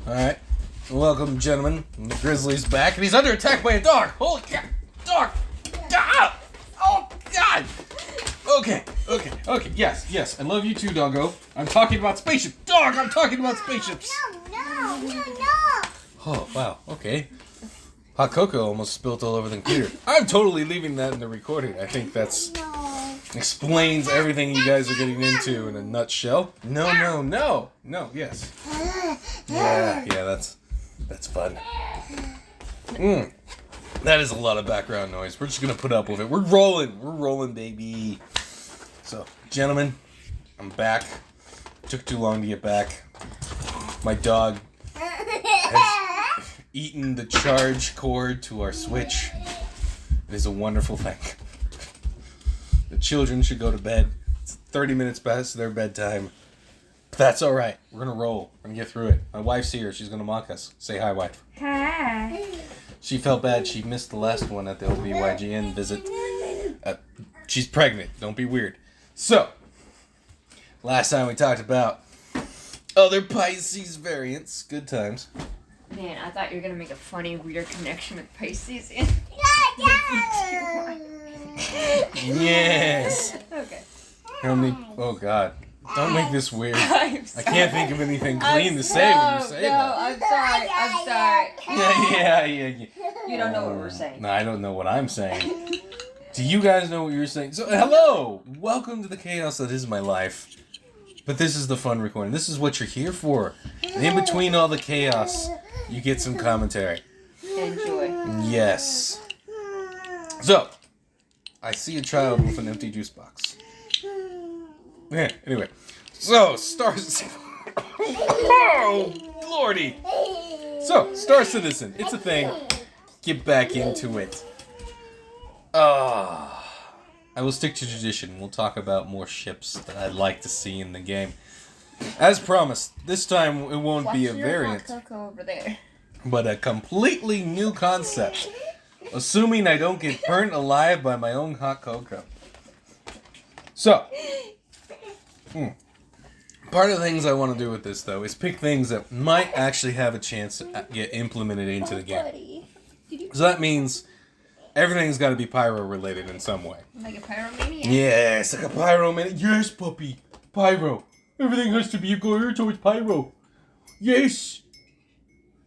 Alright. Welcome, gentlemen. The grizzly's back, and he's under attack by a dog. Holy cow! Dog! Ah! Oh, God! Okay. Yes. I love you too, doggo. I'm talking about spaceships. Dog, I'm talking about spaceships. No. Oh, wow. Okay. Hot cocoa almost spilt all over the computer. I'm totally leaving that in the recording. I think that's explains everything you guys are getting into in a nutshell. No, yes. Yeah, that's fun. That is a lot of background noise. We're just gonna put up with it. We're rolling, baby. So, gentlemen, I'm back. Took too long to get back. My dog has eaten the charge cord to our Switch. It is a wonderful thing. The children should go to bed. It's 30 minutes past their bedtime. But that's alright. We're gonna roll. We're gonna get through it. My wife's here. She's gonna mock us. Say hi, wife. Hi. She felt bad. She missed the last one at the OBYGN visit. She's pregnant. Don't be weird. So, last time we talked about other Pisces variants. Good times. Man, I thought you were going to make a funny, weird connection with Pisces. Yes. Okay. How many? Oh, God. Don't make this weird. I'm I can't think of anything clean to say when you say that. I'm sorry. Yeah. You don't know what we're saying. No, I don't know what I'm saying. Do you guys know what you're saying? So, hello! Welcome to the chaos that is my life. But this is the fun recording. This is what you're here for. And in between all the chaos, you get some commentary. Enjoy. Yes. So, I see a child with an empty juice box. Yeah, anyway. So, Stars... Oh, lordy! So, Star Citizen. It's a thing. Get back into it. I will stick to tradition. We'll talk about more ships that I'd like to see in the game. As promised, this time it won't be a variant, Hot cocoa over there. but a completely new concept. Assuming I don't get burnt alive by my own hot cocoa. So, part of the things I want to do with this, though, is pick things that might actually have a chance to get implemented into the game. So that means everything's got to be Pyro related in some way. Like a pyromaniac? Yes, like a pyromaniac. Yes, puppy. Pyro. Everything has to be geared towards Pyro. Yes.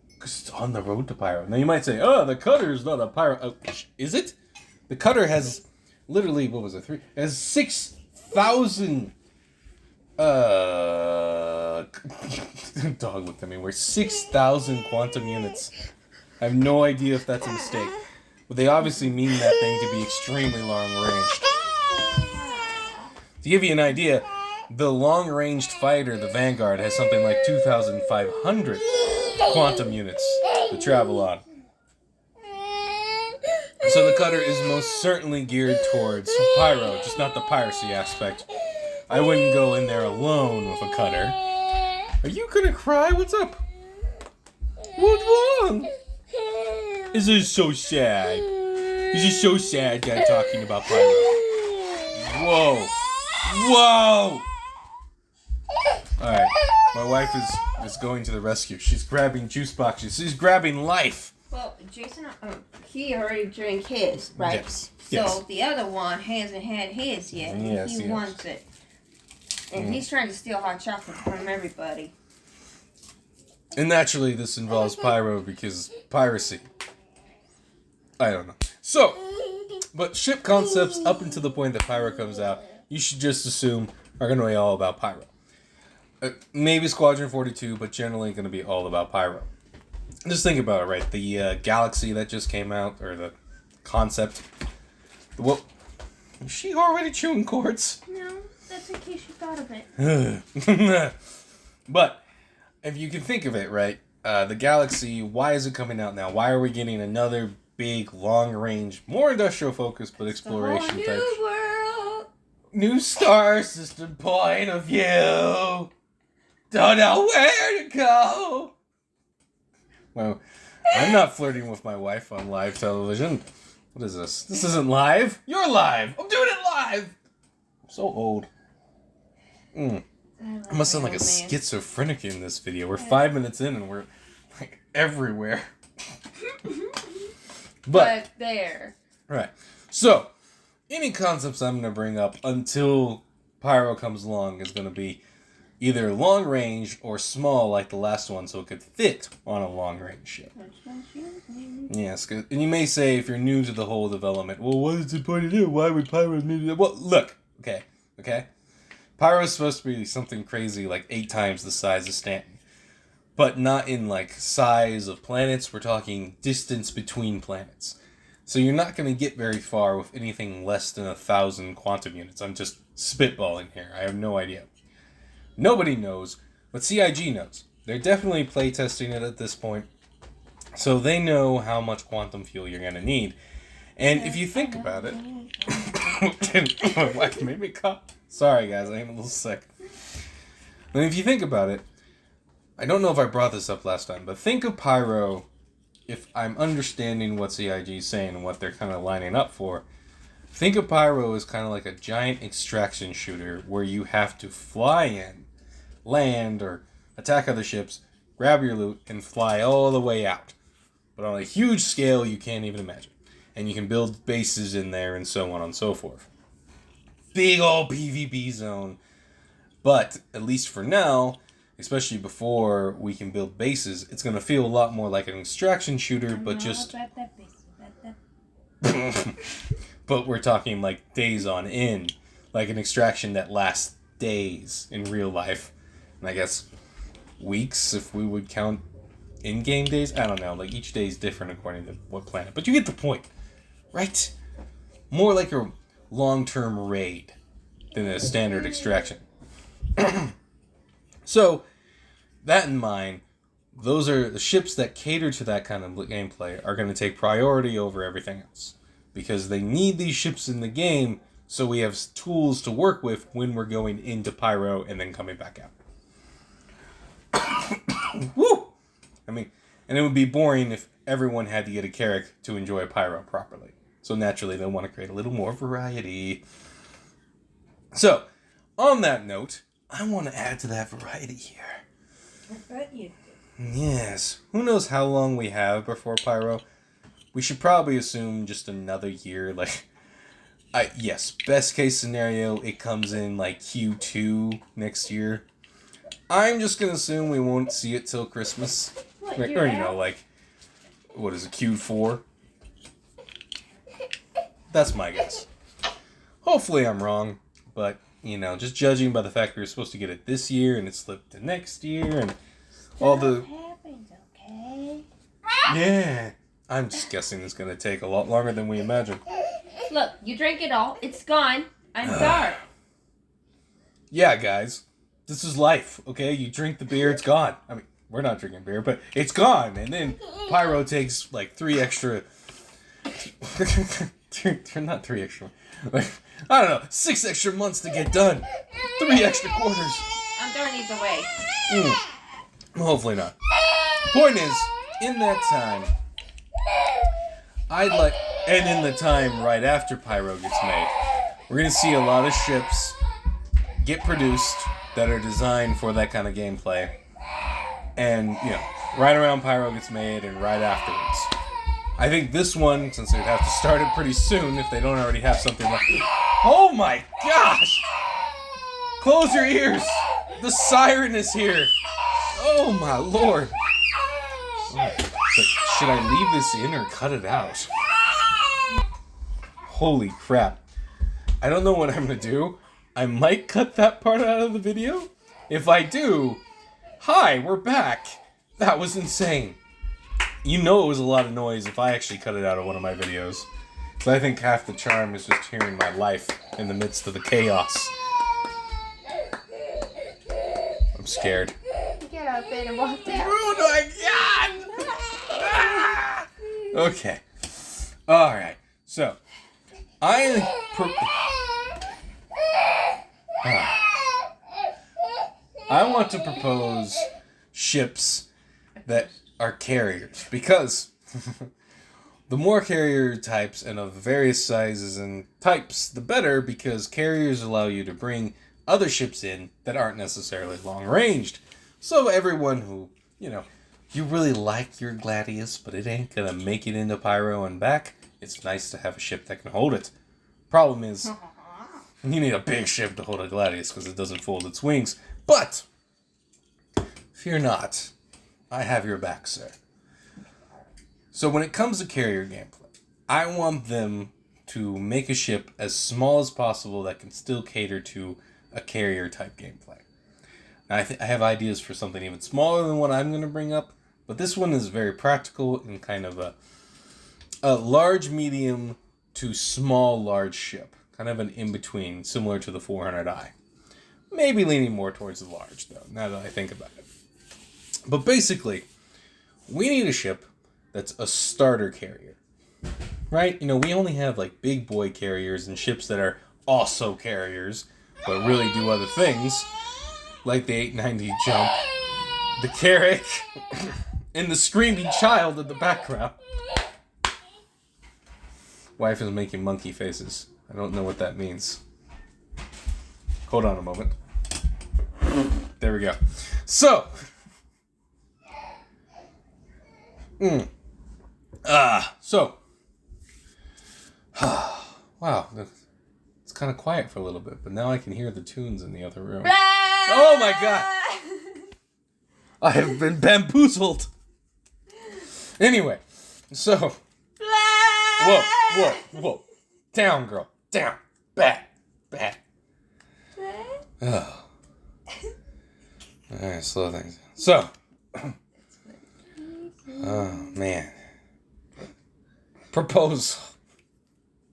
Because it's on the road to Pyro. Now you might say, oh, the cutter's not a Pyro. Oh, is it? The cutter has literally, what was it, has 6,000... Dog looked at me. We're 6,000 quantum units. I have no idea if that's a mistake. But they obviously mean that thing to be extremely long-ranged. To give you an idea, the long-ranged fighter, the Vanguard, has something like 2,500 quantum units to travel on. So the cutter is most certainly geared towards Pyro, just not the piracy aspect. I wouldn't go in there alone with a cutter. Are you gonna cry? What's up? What's wrong? This is so sad. This is so sad that talking about Pyro. Whoa. Alright, my wife is going to the rescue. She's grabbing juice boxes. She's grabbing life. Well, Jason, he already drank his, right? Yes. So the other one hasn't had his yet. Yes, he wants it. And he's trying to steal hot chocolate from everybody. And naturally, this involves Pyro because piracy. I don't know. So, but ship concepts up until the point that Pyro comes out, you should just assume are going to be all about Pyro. Maybe Squadron 42, but generally going to be all about Pyro. Just think about it, right? The Galaxy that just came out, or the concept. Well, is she already chewing cords? No, that's in case you thought of it. But, if you can think of it, right? The Galaxy, why is it coming out now? Why are we getting another big, long-range, more industrial-focused, but exploration type? New world. New star system point of view. Don't know where to go. Well, I'm not flirting with my wife on live television. What is this? This isn't live. You're live. I'm doing it live. I'm so old. I must sound like a schizophrenic in this video. We're 5 minutes in and we're everywhere. But there. Right. So, any concepts I'm going to bring up until Pyro comes along is going to be either long range or small like the last one so it could fit on a long range ship. Yes, and you may say if you're new to the whole development, well, what is it pointed out? Why would Pyro need to... Well, look, okay? Pyro is supposed to be something crazy like 8 times the size of Stanton. But not in like size of planets, we're talking distance between planets. So you're not going to get very far with anything less than 1,000 quantum units. I'm just spitballing here. I have no idea. Nobody knows, but CIG knows. They're definitely playtesting it at this point. So they know how much quantum fuel you're going to need. And if you think about it... My wife made me cough. Sorry, guys. I am a little sick. But if you think about it, I don't know if I brought this up last time, but think of Pyro... If I'm understanding what CIG is saying and what they're kind of lining up for, think of Pyro as kind of like a giant extraction shooter where you have to fly in, land, or attack other ships, grab your loot, and fly all the way out. But on a huge scale you can't even imagine. And you can build bases in there and so on and so forth. Big old PvP zone. But, at least for now... Especially before we can build bases, it's going to feel a lot more like an extraction shooter, but just... But we're talking like days on end. Like an extraction that lasts days in real life. And I guess weeks, if we would count in-game days. I don't know, like each day is different according to what planet. But you get the point, right? More like a long-term raid than a standard extraction. So, that in mind, those are the ships that cater to that kind of gameplay are going to take priority over everything else. Because they need these ships in the game so we have tools to work with when we're going into Pyro and then coming back out. Woo! I mean, and it would be boring if everyone had to get a Carrack to enjoy Pyro properly. So naturally, they'll want to create a little more variety. So, on that note... I want to add to that variety here. I bet you do. Yes. Who knows how long we have before Pyro? We should probably assume just another year. Yes, best case scenario, it comes in like Q2 next year. I'm just going to assume we won't see it till Christmas. What, What is it, Q4? That's my guess. Hopefully I'm wrong, but... just judging by the fact we were supposed to get it this year and it slipped to next year and all the... happens, okay? Yeah. I'm just guessing it's going to take a lot longer than we imagined. Look, you drank it all. It's gone. I'm sorry. Yeah, guys. This is life, okay? You drink the beer, it's gone. I mean, we're not drinking beer, but it's gone. And then Pyro takes like 3 extra... not 3 extra... Like, I don't know, 6 extra months to get done. 3 extra quarters. I'm throwing these away. Hopefully not. Point is, in that time, and in the time right after Pyro gets made, we're going to see a lot of ships get produced that are designed for that kind of gameplay. And, right around Pyro gets made and right afterwards. I think this one, since they'd have to start it pretty soon if they don't already have something like... Oh my gosh! Close your ears! The siren is here! Oh my lord! But should I leave this in or cut it out? Holy crap. I don't know what I'm gonna do. I might cut that part out of the video. If I do... Hi, we're back! That was insane. You know it was a lot of noise if I actually cut it out of one of my videos. So I think half the charm is just hearing my life in the midst of the chaos. I'm scared. Get up and walk down. Oh my god! Ah! Okay. Alright. So, I want to propose ships that are carriers, because the more carrier types and of various sizes and types, the better, because carriers allow you to bring other ships in that aren't necessarily long-ranged. So everyone who, you really like your Gladius, but it ain't gonna make it into Pyro and back, it's nice to have a ship that can hold it. Problem is, you need a big ship to hold a Gladius because it doesn't fold its wings. But, fear not, I have your back, sir. So when it comes to carrier gameplay, I want them to make a ship as small as possible that can still cater to a carrier type gameplay. Now, I have ideas for something even smaller than what I'm going to bring up, but this one is very practical and kind of a large medium to small large ship. Kind of an in-between, similar to the 400i. Maybe leaning more towards the large, though, now that I think about it. But basically, we need a ship that's a starter carrier. Right? You know, we only have like big boy carriers and ships that are also carriers, but really do other things. Like the 890 jump, the Carrack, and the screaming child in the background. Wife is making monkey faces. I don't know what that means. Hold on a moment. There we go. So. So. Wow. It's kind of quiet for a little bit, but now I can hear the tunes in the other room. Oh my god! I have been bamboozled. Anyway, so. Whoa. Down, girl. Down. Back. Oh. Alright, slow things down. So. Oh, man. Proposal.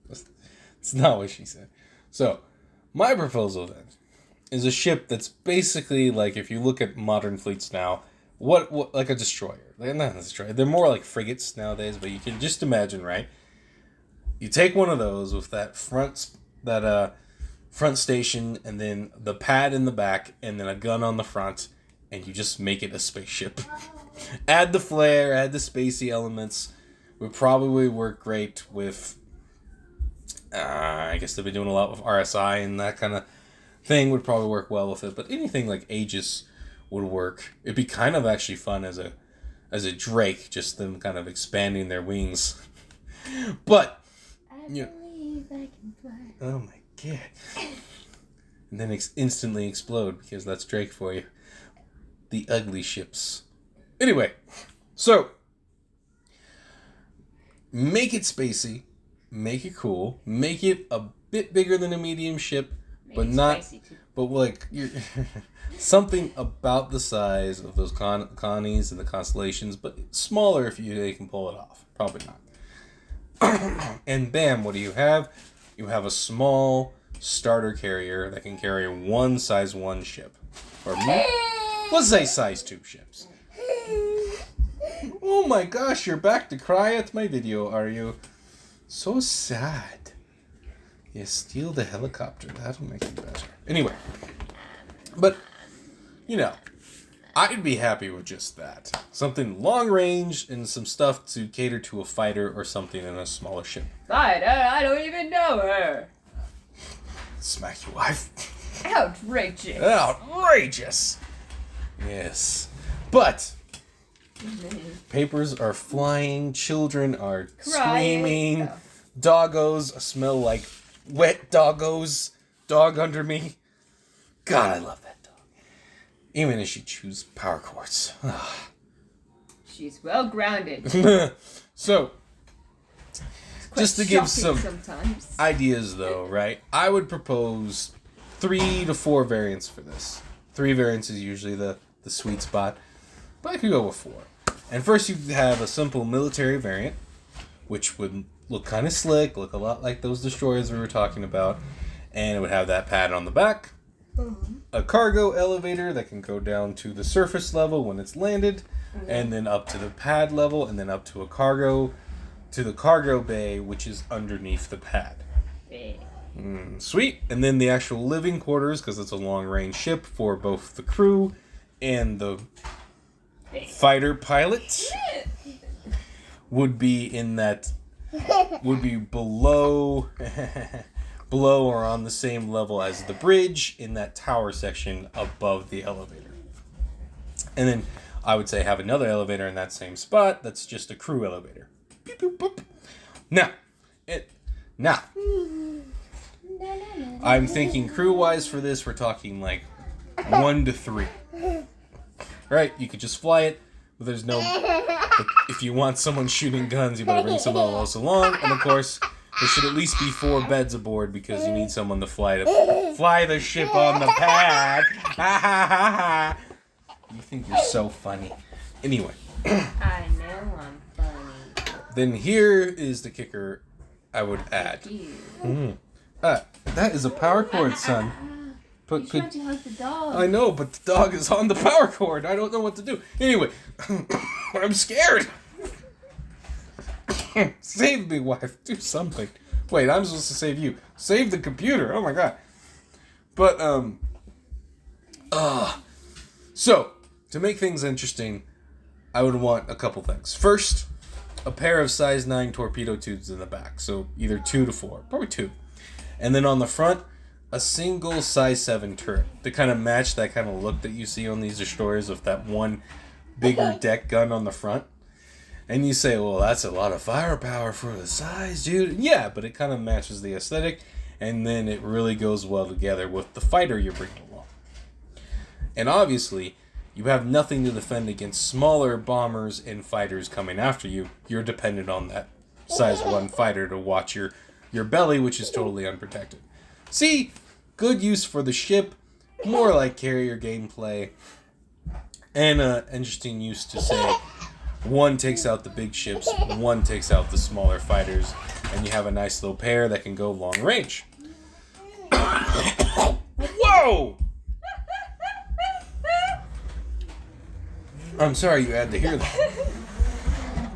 It's not what she said. So, my proposal then is a ship that's basically like, if you look at modern fleets now, what like a destroyer. They're not a destroyer. They're more like frigates nowadays, but you can just imagine, right? You take one of those with that front station, and then the pad in the back, and then a gun on the front, and you just make it a spaceship. Add the flare, add the spacey elements. Would probably work great with. I guess they've been doing a lot with RSI and that kind of thing. Would probably work well with it, but anything like Aegis would work. It'd be kind of actually fun as a Drake, just them kind of expanding their wings. But. I believe I can fly. Oh my god. And then instantly explode, because that's Drake for you. The ugly ships. Anyway, so make it spacey, make it cool, make it a bit bigger than a medium ship, but not, but like something about the size of those Connies and the Constellations, but smaller if they can pull it off. Probably not. And bam, what do you have? You have a small starter carrier that can carry one size 1 ship. Or let's say size 2 ships. Oh my gosh, you're back to cry at my video, are you? So sad. You steal the helicopter. That'll make it better. Anyway. But, you know, I'd be happy with just that. Something long range and some stuff to cater to a fighter or something in a smaller ship. I don't even know her. Smack your wife. Outrageous. Outrageous. Yes. But papers are flying, children are screaming, doggos smell like wet doggos, dog under me. God, I love that dog. Even if she chews power cords. She's well grounded. So, just to give some sometimes. ideas though, right? I would propose 3 to 4 variants for this. 3 variants is usually the sweet spot, but I could go with 4. And first you have a simple military variant, which would look kind of slick, look a lot like those destroyers we were talking about, and it would have that pad on the back. A cargo elevator that can go down to the surface level when it's landed, and then up to the pad level, and then up to the cargo bay, which is underneath the pad. Sweet. And then the actual living quarters, because it's a long-range ship for both the crew and the fighter pilot, would be below or on the same level as the bridge in that tower section above the elevator. And then I would say have another elevator in that same spot that's just a crew elevator. Beep, boop, boop. Now, I'm thinking crew-wise for this, we're talking like 1 to 3. Right? You could just fly it, but there's no... If you want someone shooting guns, you better bring someone else along. And of course, there should at least be 4 beds aboard because you need someone to fly the ship on the pad. Ha ha ha ha. You think you're so funny. Anyway. I know I'm funny. Then here is the kicker I would add. That is a power cord, son. But You're trying to hug the dog. I know, but the dog is on the power cord. I don't know what to do. Anyway, I'm scared. Save me, wife. Do something. Wait, I'm supposed to save you. Save the computer. Oh my god. But, so, to make things interesting, I would want a couple things. First, a pair of size 9 torpedo tubes in the back. So, either 2 to 4. Probably 2. And then on the front, a single size 7 turret to kind of match that kind of look that you see on these destroyers with that one bigger deck gun on the front. And you say, well, that's a lot of firepower for the size, dude. Yeah, but it kind of matches the aesthetic, and then it really goes well together with the fighter you're bringing along. And obviously, you have nothing to defend against smaller bombers and fighters coming after you. You're dependent on that size 1 fighter to watch your belly, which is totally unprotected. See, good use for the ship, more like carrier gameplay, and interesting use to say, one takes out the big ships, one takes out the smaller fighters, and you have a nice little pair that can go long range. Whoa! I'm sorry you had to hear that.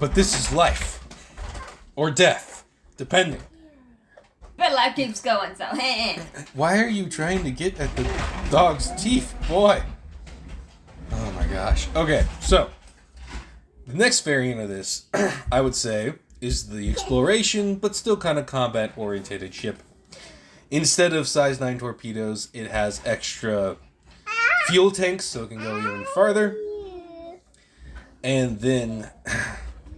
But this is life. Or death, depending. But life keeps going, so Why are you trying to get at the dog's teeth, boy? Oh my gosh. Okay, so the next variant of this, I would say, is the exploration, but still kind of combat-oriented ship. Instead of size 9 torpedoes, it has extra fuel tanks, so it can go even farther. And then,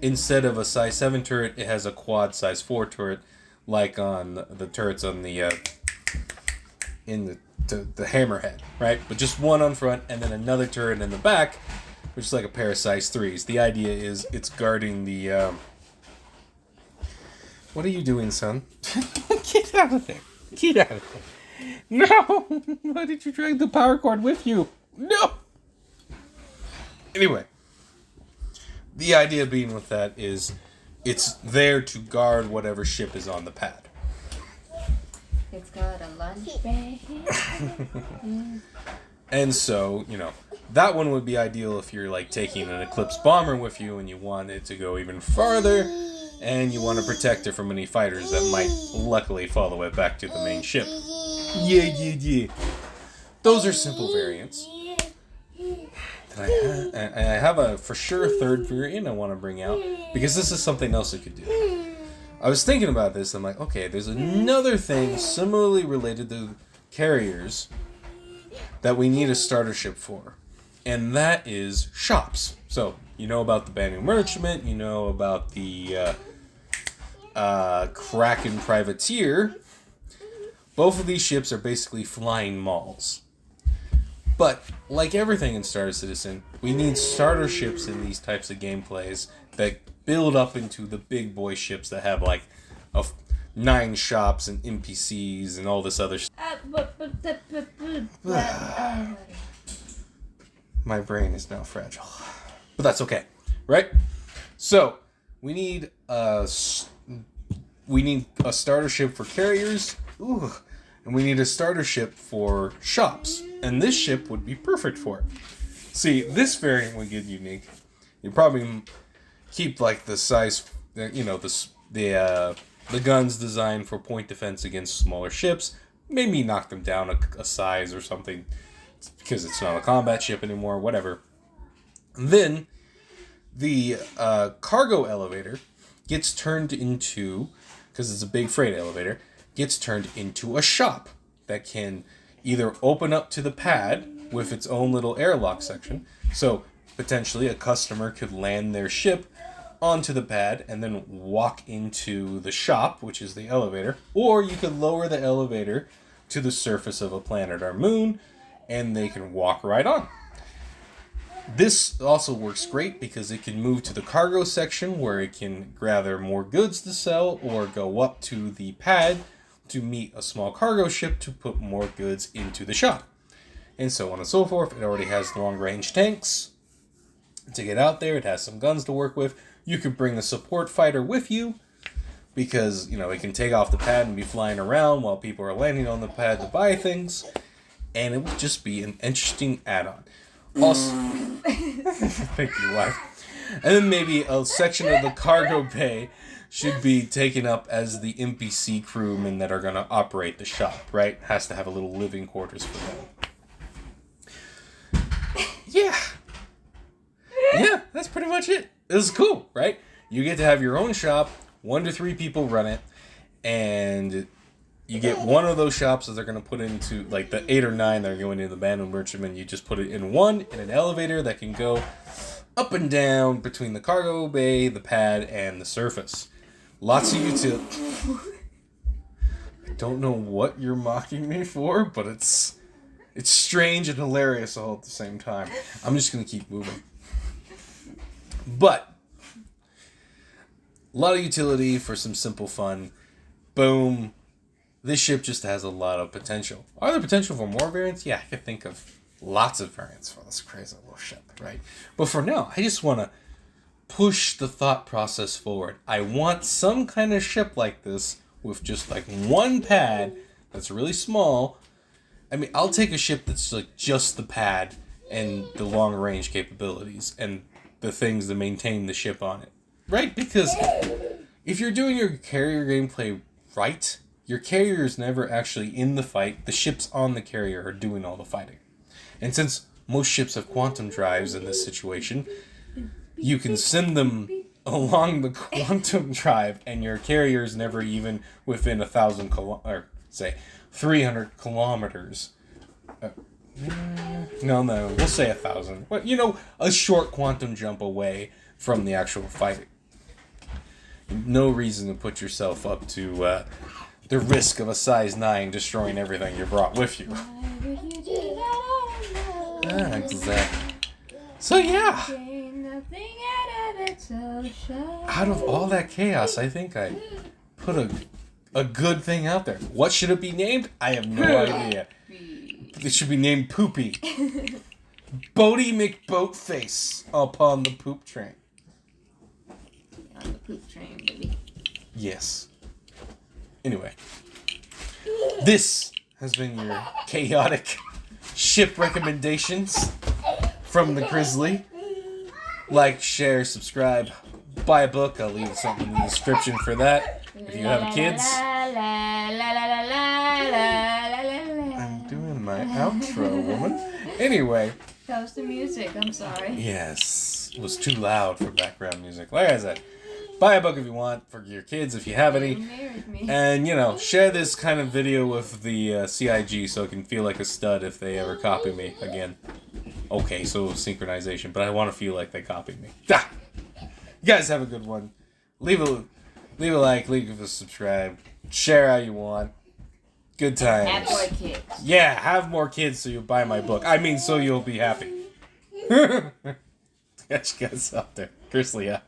instead of a size 7 turret, it has a quad size 4 turret, like on the turrets on the in the hammerhead, right? But just one on front and then another turret in the back, which is like a pair of size 3s. The idea is it's guarding the... What are you doing, son? Get out of there. Get out of there. No! Why did you drag the power cord with you? No! Anyway. The idea being with that is it's there to guard whatever ship is on the pad. It's got a lunch bag. And so, that one would be ideal if you're like taking an Eclipse bomber with you and you want it to go even farther and you want to protect it from any fighters that might luckily fall all the way back to the main ship. Yeah. Those are simple variants. And I have a for sure third variant I want to bring out because this is something else it could do. I was thinking about this. I'm like, okay, there's another thing similarly related to carriers that we need a starter ship for, and that is shops. So you know about the Banu Merchantman, you know about the Kraken Privateer. Both of these ships are basically flying malls. But, like everything in Star Citizen, we need starter ships in these types of gameplays that build up into the big boy ships that have, 9 shops and NPCs and all this other stuff. My brain is now fragile. But that's okay, right? So, we need a starter ship for carriers. Ooh. And we need a starter ship for shops. And this ship would be perfect for it. See, this variant would get unique. You probably keep the size, the guns designed for point defense against smaller ships. Maybe knock them down a size or something because it's not a combat ship anymore, whatever. And then the cargo elevator gets turned into, because it's a big freight elevator, gets turned into a shop that can either open up to the pad with its own little airlock section. So potentially a customer could land their ship onto the pad and then walk into the shop, which is the elevator, or you could lower the elevator to the surface of a planet or moon and they can walk right on. This also works great because it can move to the cargo section where it can gather more goods to sell, or go up to the pad to meet a small cargo ship to put more goods into the shop, and so on and so forth. It already has long-range tanks to get out there. It has some guns to work with. You could bring a support fighter with you because, it can take off the pad and be flying around while people are landing on the pad to buy things, and it would just be an interesting add-on. Also, thank you, wife. And then maybe a section of the cargo bay should be taken up as the NPC crewmen that are going to operate the shop, right? Has to have a little living quarters for them. Yeah, that's pretty much it. This is cool, right? You get to have your own shop, 1 to 3 people run it, and you get one of those shops that they're going to put into, like the 8 or 9 that are going into the Abandoned Merchantman. You just put it in one, in an elevator that can go up and down between the cargo bay, the pad, and the surface. Lots of utility. I don't know what you're mocking me for, but it's strange and hilarious all at the same time. I'm just going to keep moving. But a lot of utility for some simple fun. Boom. This ship just has a lot of potential. Are there potential for more variants? Yeah, I could think of lots of variants for this crazy little ship, right? But for now, I just want to push the thought process forward. I want some kind of ship like this with just like one pad that's really small. I mean, I'll take a ship that's like just the pad and the long range capabilities and the things that maintain the ship on it, right? Because if you're doing your carrier gameplay right, your carrier is never actually in the fight. The ships on the carrier are doing all the fighting. And since most ships have quantum drives in this situation, you can send them along the quantum drive, and your carrier is never even within 1,000 or say 300 kilometers. No, we'll say 1,000. But a short quantum jump away from the actual fighting. No reason to put yourself up to the risk of a size 9 destroying everything you brought with you. Exactly. So yeah. Out of all that chaos, I think I put a good thing out there. What should it be named? I have no idea. It should be named Poopy. Bodie McBoatface upon the poop train. On the poop train, baby. Yes. Anyway. This has been your chaotic ship recommendations from the Grizzly. Like, share, subscribe, buy a book. I'll leave something in the description for that. If you have kids. I'm doing my outro, woman. Anyway. That was the music, I'm sorry. Yes. It was too loud for background music. Like I said, buy a book if you want, for your kids if you have any. And, share this kind of video with the CIG so it can feel like a stud if they ever copy me again. Okay, so synchronization, but I want to feel like they copied me. Ah! You guys have a good one. Leave a like, leave a subscribe, share how you want. Good times. Have more kids. Yeah, have more kids so you'll buy my book. I mean, so you'll be happy. Catch you guys out there. Grizzly out.